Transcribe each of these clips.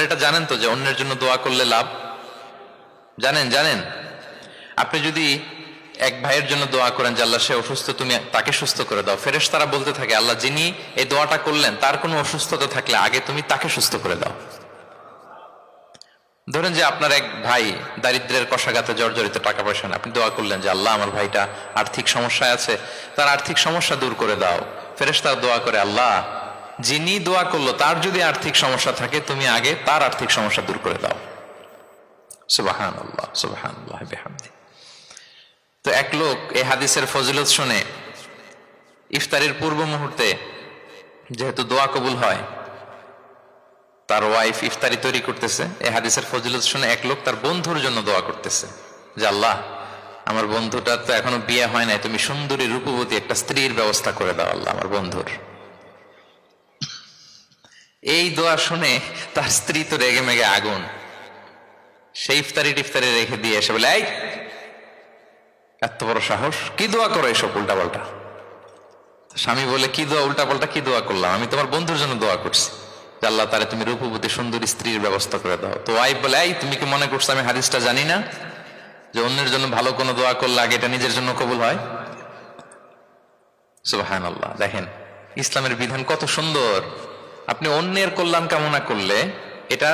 আপনারা এটা জানেন তো যে অন্যের জন্য দোয়া করলে লাভ? জানেন? আপনি যদি এক ভাইয়ের জন্য দোয়া করেন যে আল্লাহ সে অসুস্থ, তুমি তাকে সুস্থ করে দাও, ফেরেশতারা বলতে থাকে আল্লাহ যিনি এই দোয়াটা করলেন তার কোনো অসুস্থতা থাকলে আগে তুমি তাকে সুস্থ করে দাও। ধরেন যে আপনার এক ভাই দারিদ্রের কষাঘাতে জর্জরিত, টাকা পয়সা না, আপনি দোয়া করলেন যে আল্লাহ আমার ভাইটা আর্থিক সমস্যায় আছে, তার আর্থিক সমস্যা দূর করে দাও। ফেরেশতারা দোয়া করে আল্লাহ যিনি দোয়া করলো তার যদি আর্থিক সমস্যা থাকে তুমি আগে তার আর্থিক সমস্যা দূর করে দাও। সুবহানাল্লাহ, সুবহানাল্লাহ বিহামদিহি। তো এক লোক এই হাদিসের ফজিলত শুনে ইফতারের পূর্ব মুহূর্তে, যেহেতু দোয়া কবুল হয়, তার ওয়াইফ ইফতারি তৈরি করতেছে, এই হাদিসের ফজিলত শুনে এক লোক তার বন্ধুর জন্য দোয়া করতেছে যে আল্লাহ আমার বন্ধুটার তো এখনো বিয়ে হয় নাই, তুমি সুন্দরী রূপবতী একটা স্ত্রীর ব্যবস্থা করে দাও আল্লাহ আমার বন্ধুর। এই দোয়া শুনে তার স্ত্রী তো রেগে মেগে আগুন, সেই ইফতারি টিফতারি রেখে দিয়ে এসে বলে এই এত বড় সাহস, কি দোয়া করো এসব উল্টাপাল্টা। স্বামী বলে কি দোয়া উল্টাপাল্টা, কি দোয়া করলাম, আমি তোমার বন্ধুর জন্য দোয়া করছি যে আল্লাহ তারে তুমি রূপবতী সুন্দরী স্ত্রীর ব্যবস্থা করে দাও। তো ওয়াইফ বলে এই তুমি কি মনে করছো আমি হাদিসটা জানি না যে অন্যের জন্য ভালো কোনো দোয়া করলে আগে এটা নিজের জন্য কবুল হয়? সুবহানাল্লাহ। দেখেন ইসলামের বিধান কত সুন্দর। আপনি অন্যের কল্যাণ কামনা করলে এটা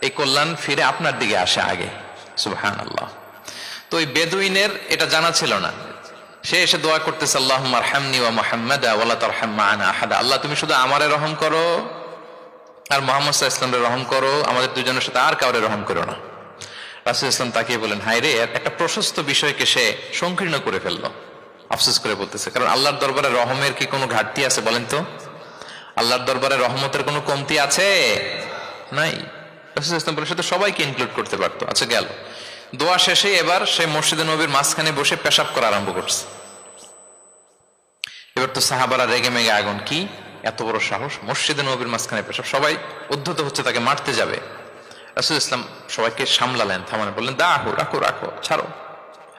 এই কল্যাণ ফিরে আপনার দিকে আসে আগে। সুবহানাল্লাহ। তো ওই বেদুইনের এটা জানা ছিল না, সে এসে দোয়া করতেছে আল্লাহুম্মা আরহামনি ওয়া মুহাম্মাদা ওয়া লা তারহাম মা'ানা আহাদা, আল্লাহ তুমি শুধু আমারে রহম করো আর মুহাম্মদ সাল্লাল্লাহু আলাইহি ওয়াসাল্লামকে রহম করো, আমাদের দুজনের সাথে আর কাউরে রহম করো না। রাসূল ইসলাম তাকিয়ে বলেন হায় রে, একটা প্রশস্ত বিষয়কে সে সংকীর্ণ করে ফেললো। আফসোস করে বলতেছে, কারণ আল্লাহর দরবারে রহমের কি কোনো ঘাটতি আছে বলেন তো? আল্লাহর দরবারে রহমতের কোনো কমতি আছে? নাই। রাসূল ইসলাম বলে সে তো সবাইকে ইনক্লুড করতে পারতো। আচ্ছা গেল, দোয়া শেষে এবার সে মসজিদে নবীর মাঝখানে বসে পেশাব করা আরম্ভ করছে। এবার তো সাহাবারা রেগে মেগে আগুন, কি এত বড় সাহস, মসজিদে নবীর মাঝখানে পেশাব, সবাই উদ্ধত হচ্ছে তাকে মারতে যাবে। রাসূল ইসলাম সবাইকে সামলালেন, থামালেন, বললেন দাও, রাখো রাখো, ছাড়ো,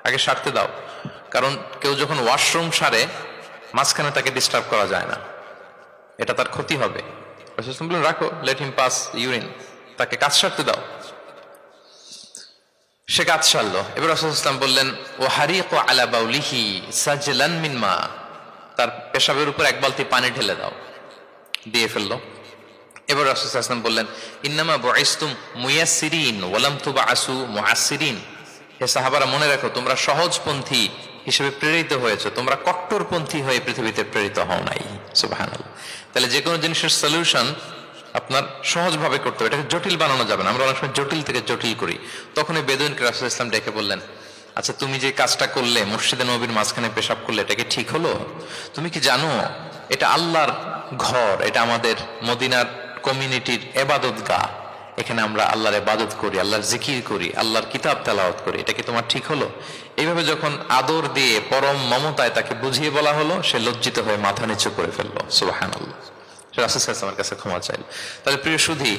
আগে সারতে দাও, কারণ কেউ যখন ওয়াশরুম সারে মাঝখানে তাকে ডিস্টার্ব করা যায় না, এটা তার ক্ষতি হবে। রাসূল ইসলাম বললেন রাখো, লেট হিম পাস ইউরিন, তাকে কাজ সারতে দাও। সে কাজ সারলো। এবার রাসূল ইসলাম বললেন ও হারিকু আলা বাউলিহি সাজলান মিন মা, তার পেশাবের উপর এক বালতি পানি ঢেলে দাও, দিয়ে ফেললো। এবার রাসূল সাল্লাল্লাহু আলাইহি ওয়াসাল্লাম বললেন ইন্নামা বুইসতুম মুয়াসসিরিন ওয়া লাম তুবআসু মুআসসিরিন, হে সাহাবারা মনে রাখো তোমরা সহজপন্থী হিসেবে প্রেরিত হয়েছে, তোমরা কট্টরপন্থী হয়ে পৃথিবীতে প্রেরিত হও নাই। সুবহানাল্লাহ। তাহলে যে কোনো জিনিসের সলিউশন আপনার সহজভাবে করতে হবে, এটাকে জটিল বানানো যাবে না। আমরা অনেক সময় জটিল থেকে জটিল করি। তখন এই বেদুইনকে রাসূল ইসলাম ডেকে বললেন আচ্ছা তুমি যে কাজটা করলে, মসজিদে নবীর মাঝখানে পেশাব করলে, এটা কি ঠিক হলো? তুমি কি জানো এটা আল্লাহর ঘর, এটা আমাদের মদিনার কমিউনিটির ইবাদতগাহ, এখানে আমরা আল্লাহর ইবাদত করি, আল্লাহর জিকির করি, আল্লাহর কিতাব তেলাওয়াত করি, এটা কি তোমার ঠিক হলো? এইভাবে যখন আদর দিয়ে পরম মমতায় তাকে বুঝিয়ে বলা হলো, সে লজ্জিত হয়ে মাথা নিচু করে ফেললো। সুবহানাল্লাহ। রাসূল সাল্লাল্লাহু আলাইহি ওয়াসাল্লামের কাছে ক্ষমা চাইল। তাহলে প্রিয় সুধী,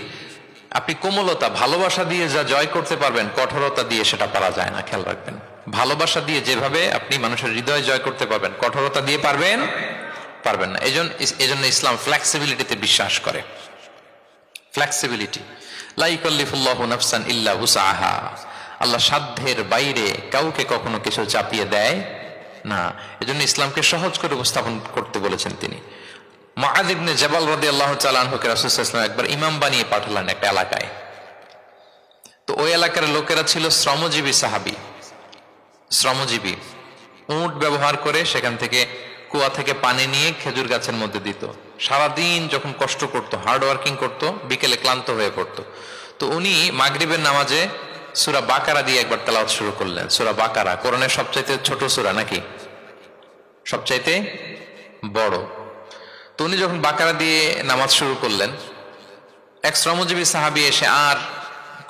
আপনি কোমলতা ভালোবাসা দিয়ে যা জয় করতে পারবেন, কঠোরতা দিয়ে সেটা পারা যায় না, খেয়াল রাখবেন। ভালোবাসা দিয়ে যেভাবে আপনি মানুষের হৃদয় জয় করতে পারবেন, কঠোরতা দিয়ে পারবেন না। এজন্য ইসলাম ফ্লেক্সিবিলিটিতে বিশ্বাস করে। ফ্লেক্সিবিলিটি, লা ইউকাল্লিফুল্লাহু নাফসান ইল্লা উসআহা, আল্লাহ সাধ্যের বাইরে কাউকে কখনো কিছু চাপিয়ে দেয় না। এজন্য ইসলামকে সহজ করে উপস্থাপন করতে বলেছেন তিনি। মুআয ইবনে জাবাল রাদিয়াল্লাহু তাআলা আনহুকে রাসূল সাল্লাল্লাহু আলাইহি ওয়াসাল্লাম একবার ইমাম বানিয়ে পাঠালেন একটা এলাকায়। তো ওই এলাকার লোকেরা ছিল শ্রমজীবী সাহাবী, শ্রমজীবী। উট ব্যবহার করে সেখান থেকে কুয়া থেকে পানি নিয়ে খেজুর গাছের মধ্যে দিত। সারাদিন যখন কষ্ট করতো, হার্ড ওয়ার্কিং করতো, বিকেলে ক্লান্ত হয়ে পড়তো। তো উনি মাগরিবের নামাজে সূরা বাকারা দিয়ে একবার তেলাওয়াত শুরু করলেন। সূরা বাকারা কোরআনের সবচাইতে ছোট সূরা নাকি সবচাইতে বড়? তো উনি যখন বাকারা দিয়ে নামাজ শুরু করলেন, এক শ্রমজীবী সাহাবী এসে আর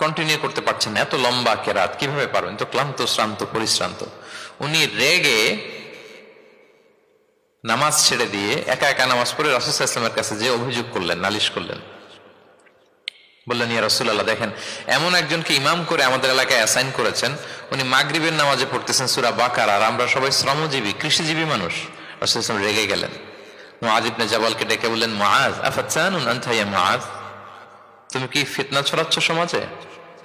কন্টিনিউ করতে পারছেন না, এত লম্বা কেরাত কিভাবে পারবেন, তো ক্লান্ত শ্রান্ত পরিশ্রান্ত। উনি রেগে নামাজ ছেড়ে দিয়ে একা একা নামাজ পড়ে রাসূল সাল্লাল্লাহু আলাইহি ওয়াসাল্লামের কাছে যে অভিযোগ করলেন, নালিশ করলেন। বললেন ইয়া রাসূলুল্লাহ, দেখেন এমন একজনকে ইমাম করে আমাদের এলাকায় অ্যাসাইন করেছেন, উনি মাগরিবের নামাজে পড়তেছেন সূরা বাকারা, আর আমরা সবাই শ্রমজীবী কৃষিজীবী মানুষ। রাসূল সাল্লাল্লাহু আলাইহি ওয়াসাল্লাম রেগে গেলেন। মুআয ইবনে জাবালকে ডেকে বললেন মুআয আফাতানুন আনতা ইয়া মুআয, তুমি কি ফিতনা ছড়াচ্ছ সমাজে?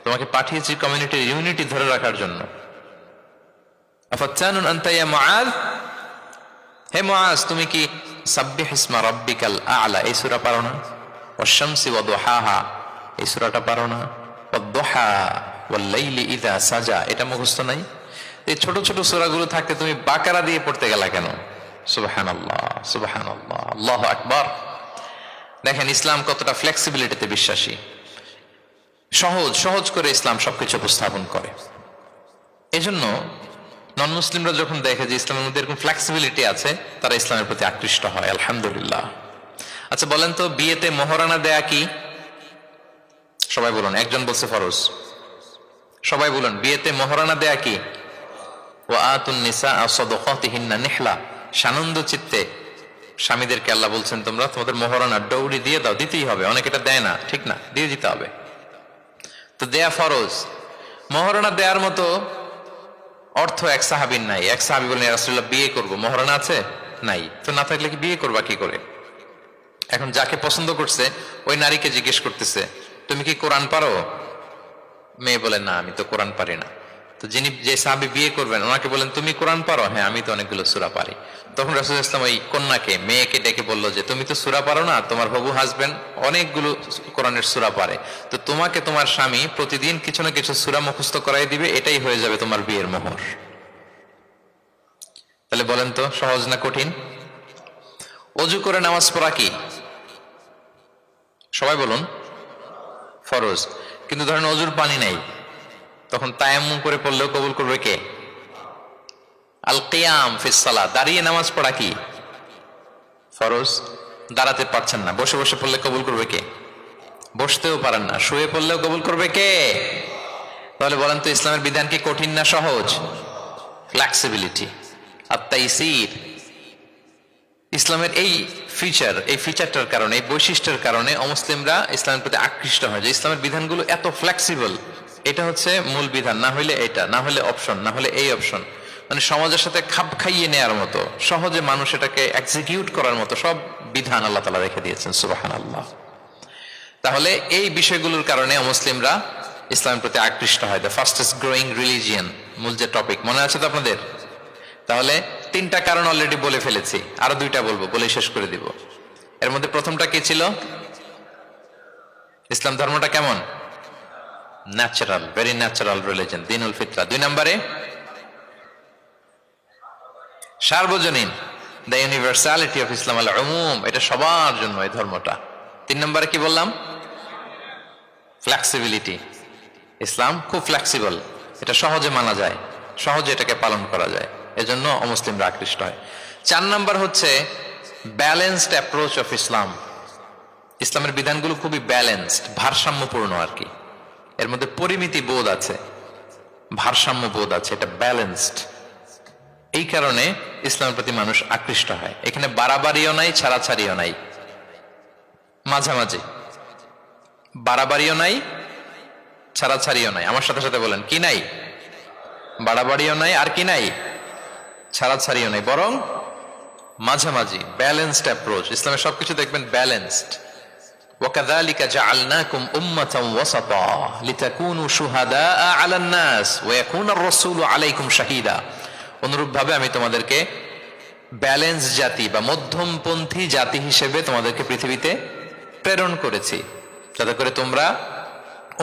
তোমাকে পাঠিয়েছি কমিউনিটির ইউনিটি ধরে রাখার জন্য। আফাত্তানুন আনতা ইয়া মুআয, হে মুআয তুমি কি সাব্বিহ ইসমা রাব্বিকাল আ'লা এই সূরা পারো না? ওয়াশ-শামসি ওয়া দুহাহা এই সূরাটা পারো না? ওয়াদ-দুহা ওয়াল লাইলি ইযা সাজা এটা মুখস্থ নাই? এই ছোট ছোট সূরাগুলো থাকতে তুমি বাকারা দিয়ে পড়তে গেলা কেন? সুবহানাল্লাহ, সুবহানাল্লাহ, আল্লাহু আকবার। দেখেন ইসলাম কতটা ফ্লেক্সিবিলিটিতে বিশ্বাসী। সহজ সহজ করে ইসলাম সবকিছু উপস্থাপন করে। এজন্য নন মুসলিমরা যখন দেখে যে ইসলামের মধ্যে এরকম ফ্লেক্সিবিলিটি আছে, তারা ইসলামের প্রতি আকৃষ্ট হয়। আলহামদুলিল্লাহ। আচ্ছা বলেন তো, বিয়েতে মোহরানা দেয়া কি? সবাই বলুন। একজন বলছে ফরজ। সবাই বলুন, বিয়েতে মোহরানা দেয়া কি? ওয়া আতুন নিসাআ সাদাকাতিহিন্না নিহলা, সানন্দ চিত্তে স্বামীদেরকে আল্লাহ বলছেন তোমরা তোমাদের মোহরানা ডৌরি দিয়ে দাও। দিতেই হবে, অনেকে এটা দেয় না, ঠিক না, দিয়ে দিতে হবে। তো দেয়া ফরজ। মোহরানা দেওয়ার মতো অর্থ এক সাহাবীর নাই। এক সাহাবী বলেন, ইয়া রাসূলুল্লাহ বিয়ে করব, মোহরানা আছে? নাই। তো না থাকলে কি বিয়ে করবা কি করে? এখন যাকে পছন্দ করছে ওই নারীকে জিজ্ঞেস করতেছে, তুমি কি কোরআন পারো? মেয়ে বলে, না আমি তো কোরআন পারি না। তো যিনি যে সাহাবী বিয়ে করবেন ওনাকে বলেন, তুমি কোরআন পারো? হ্যাঁ আমি তো অনেকগুলো সূরা পারি। তখন রাসূলুল্লাহ সাল্লাল্লাহু আলাইহি ওয়াসাল্লাম ওই কন্যাকে, মেয়েকে ডেকে বলল যে তুমি তো সূরা পারো না, তোমার হবু হাজবেন্ড অনেকগুলো কোরআনের সূরা পারে, তো তোমাকে তোমার স্বামী প্রতিদিন কিছু না কিছু সূরা মুখস্থ করাই দিবে, এটাই হয়ে যাবে তোমার বিয়ের মোহর। তাহলে বলেন তো সহজ না কঠিন? ওযু করে নামাজ পড়া কি? সবাই বলুন। ফরজ। কিন্তু ধরেন ওযুর পানি নাই, তখন তায়াম্মুম করে পড়লেও কবুল করবে কে? আল কিয়াম ফিস সালাত, দাঁড়িয়ে নামাজ পড়া কি? ফরজ। দাঁড়াতে পারছেন না, বসে বসে পড়লে কবুল করবে কে? বসতেও পারেন না, শুয়ে পড়লেও কবুল করবে কে? তাহলে বলেন তো ইসলামের বিধান কি কঠিন না সহজ? ফ্লেক্সিবিলিটি আর তাইসির। ইসলামের এই ফিচারটার কারণে, এই বৈশিষ্ট্যের কারণে অমুসলিমরা ইসলামের প্রতি আকৃষ্ট হয়, যে ইসলামের বিধানগুলো এত ফ্লেক্সিবল। এটা হচ্ছে মূল বিধান, না হইলে এটা, না হলে অপশন, না হলে এই অপশন। মানে সমাজের সাথে খাপ খাইয়ে নেয়ার মতো, সহজে মানুষ এটাকে এক্সিকিউট করার মতো সব বিধান আল্লাহ তাআলা রেখে দিয়েছেন। সুবহানাল্লাহ। তাহলে এই বিষয়গুলোর কারণে মুসলিমরা ইসলামের প্রতি আকৃষ্ট হয়। দ্য ফাস্টেস্ট গ্রোয়িং রিলিজিয়ন, মূল যে টপিক, মনে আছে তো আপনাদের? তাহলে তিনটা কারণ অলরেডি বলে ফেলেছি, আরো দুইটা বলবো, বলে শেষ করে দিব। এর মধ্যে প্রথমটা কি ছিল? ইসলাম ধর্মটা কেমন? ন্যাচারাল, ভেরি ন্যাচারাল রিলিজন, দীনুল ফিতরা। 2 নম্বরে সার্বজনীন, দ্য ইউনিভার্সালিটি অফ ইসলাম, আল উমুম, এটা সবার জন্য এই ধর্মটা। 3 নম্বরে কি বললাম? ফ্লেক্সিবিলিটি। ইসলাম খুব ফ্লেক্সিবল, এটা সহজে মানা যায়, সহজে এটাকে পালন করা যায়, এজন্য অমুসলিমরা আকৃষ্ট হয়। 4 নম্বর হচ্ছে ব্যালেন্সড অ্যাপ্রোচ অফ ইসলাম। ইসলামের বিধানগুলো খুবই ব্যালেন্সড, ভারসাম্যপূর্ণ আর কি। এর মধ্যে পরিমিতি বোধ আছে, ভারসাম্য বোধ আছে, এটা ব্যালেন্সড। এই কারণে ইসলামের প্রতি মানুষ আকৃষ্ট হয়। এখানে বাড়াবাড়িও নাই, ছাড়াছাড়িও নাই, মাঝামাঝি। বাড়াবাড়িও নাই, ছাড়াছাড়িও নাই। আমার সাথে সাথে বলেন, কি নাই? বাড়াবাড়িও নাই, আর কি নাই? ছাড়াছাড়িও নাই, বরং মাঝামাঝি, ব্যালেন্সড অ্যাপ্রোচ। ইসলামের সবকিছু দেখবেন ব্যালেন্সড। وَكَذَلِكَ جَعَلْنَاكُمْ أُمَّةً وَسَطًا لِتَكُونُوا شُهَدَاءَ عَلَى النَّاسِ وَيَكُونَ الرَّسُولُ عَلَيْكُمْ شَهِيدًا। অনুরূপভাবে আমি তোমাদেরকে ব্যালেন্স জাতি বা মধ্যমপন্থী জাতি হিসেবে তোমাদেরকে পৃথিবীতে প্রেরণ করেছি, যাতে করে তোমরা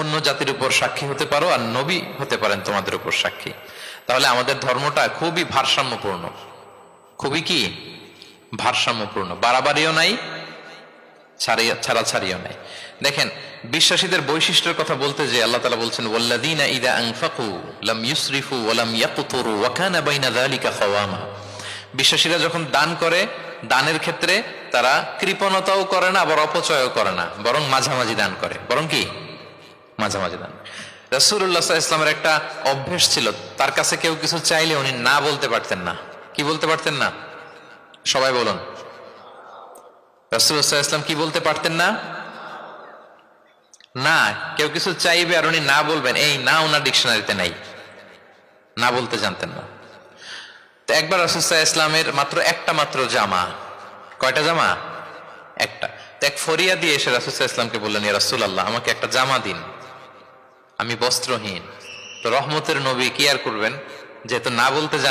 অন্য জাতির উপর সাক্ষী হতে পারো, আর নবী হতে পারেন তোমাদের উপর সাক্ষী। তাহলে আমাদের ধর্মটা খুবই ভারসাম্যপূর্ণ, খুবই কি ভারসাম্যপূর্ণ। বাড়াবাড়িও নাই, ছাড়াছাড়িও নাই। দেখেন বিশ্বাসীদের বৈশিষ্ট্যের কথা বলতে যে আল্লাহ তাআলা বলছেন, ওয়াল্লাযীনা ইযা আনফাকু লাম ইউসরিফু ওয়া লাম ইয়াকতুরু ওয়া কানা বাইনা যালিকা কাওয়ামা। বিশ্বাসীরা যখন দান করে, দানের ক্ষেত্রে তারা কৃপণতাও করে না, আবার অপচয়ও করে না, বরং মাঝামাঝি দান করে। বরং কি মাঝামাঝি দান। রাসূলুল্লাহ সাল্লাল্লাহু আলাইহি ওয়াসাল্লামের একটা অভ্যাস ছিল, তার কাছে কেউ কিছু চাইলে উনি না বলতে পারতেন না। কি বলতে পারতেন না? সবাই বলুন। রাসূলুল্লাহ সাল্লাল্লাহু আলাইহি ওয়াসাল্লাম কি বলতে পারতেন না? না। কেউ কিছু চাইবে আর উনি না বলবেন, এই না ওনার ডিকশনারিতে নাই, না বলতে জানতেন না। তো একবার রাসূল সাল্লাল্লাহু আলাইহি ওয়াসাল্লামের মাত্র একটা জামা, কয়টা জামা? একটা। এক ফরিয়া দিয়ে এসে রাসূল সাল্লাল্লাহু আলাইহি ওয়াসাল্লামকে বললেন, ইয়া রাসূলুল্লাহ, আমাকে একটা জামা দিন, আমি বস্ত্রহীন। তো রহমতের নবী কি আর করবেন, যেহেতু না বলতে জানেন